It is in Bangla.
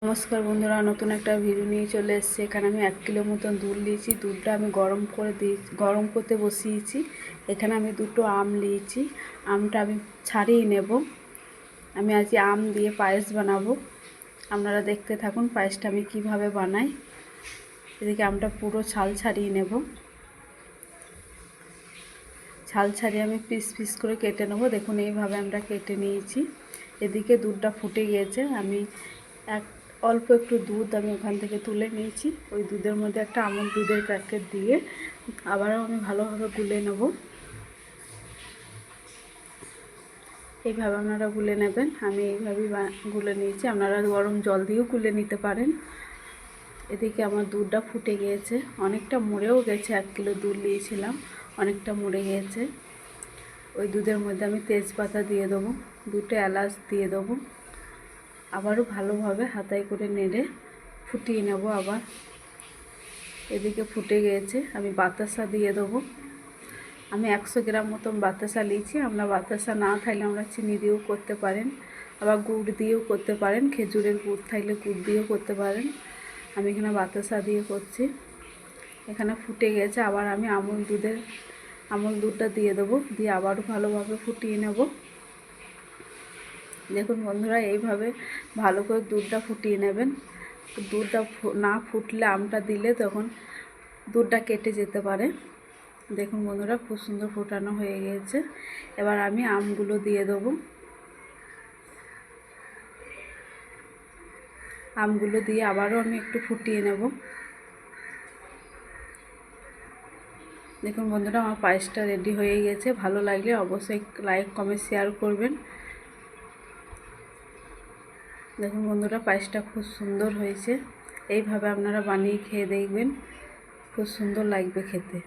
নমস্কার বন্ধুরা, নতুন একটা ভিডিও নিয়ে চলে এসেছি। এখানে আমি 1 কিলো মতন দুধ নিয়েছি। দুধটা আমি গরম করতে বসিয়েছি। এখানে আমি 2টো আম নিয়েছি। আমটা আমি ছাড়িয়ে নেব। আমি আজকে আম দিয়ে পায়েস বানাবো। আপনারা দেখতে থাকুন পায়েসটা আমি কিভাবে বানাই। এদিকে আমটা পুরো ছাল ছাড়িয়ে নেব। ছাল ছাড়িয়ে আমি পিস পিস করে কেটে নেব। দেখুন এইভাবে আমরা কেটে নিয়েছি। এদিকে দুধটা ফুটে গিয়েছে। আমি অল্প একটু দুধ আমি ওখান থেকে তুলে নিয়েছি। ওই দুধের মধ্যে একটা আমুল দুধের প্যাকেট দিয়ে আবারও আমি ভালোভাবে গুলে নেব। এইভাবে আপনারা গুলে নেবেন। আমি এইভাবেই গুলে নিয়েছি। আপনারা গরম জল দিয়েও গুলে নিতে পারেন। এদিকে আমার দুধটা ফুটে গিয়েছে, অনেকটা মরেও গেছে। 1 কিলো দুধ নিয়েছিলাম, অনেকটা মরে গিয়েছে। ওই দুধের মধ্যে আমি তেজপাতা দিয়ে দেবো, 2টো এলাচ দিয়ে দেবো। আবারও ভালোভাবে হাতায় করে নেড়ে ফুটিয়ে নেব। আবার এদিকে ফুটে গিয়েছে, আমি বাতাসা দিয়ে দেবো। আমি 100 গ্রাম মতন বাতাসা নিয়েছি। আমরা বাতাসা না থাকলে আমরা চিনি দিয়েও করতে পারেন, আবার গুড় দিয়েও করতে পারেন। খেজুরের গুড় থাকলে গুড় দিয়েও করতে পারেন। আমি এখানে বাতাসা দিয়ে করছি। এখানে ফুটে গেছে। আবার আমি আমুল দুধটা দিয়ে দেবো, দিয়ে আবারও ভালোভাবে ফুটিয়ে নেব। দেখুন বন্ধুরা, এইভাবে ভালো করে দুধটা ফুটিয়ে নেবেন। দুধটা না ফুটলে আমটা দিলে তখন দুধটা কেটে যেতে পারে। দেখুন বন্ধুরা, খুব সুন্দর ফোটানো হয়ে গিয়েছে। এবার আমি আমগুলো দিয়ে দেবো। আমগুলো দিয়ে আবারও আমি একটু ফুটিয়ে নেব। দেখুন বন্ধুরা, আমার পায়েসটা রেডি হয়ে গেছে। ভালো লাগলে অবশ্যই লাইক কমেন্ট শেয়ার করবেন। দেখুন বন্ধুরা, পায়েসটা খুব সুন্দর হয়েছে। এইভাবে আপনারা বানিয়ে খেয়ে দেখবেন, খুব সুন্দর লাগবে খেতে।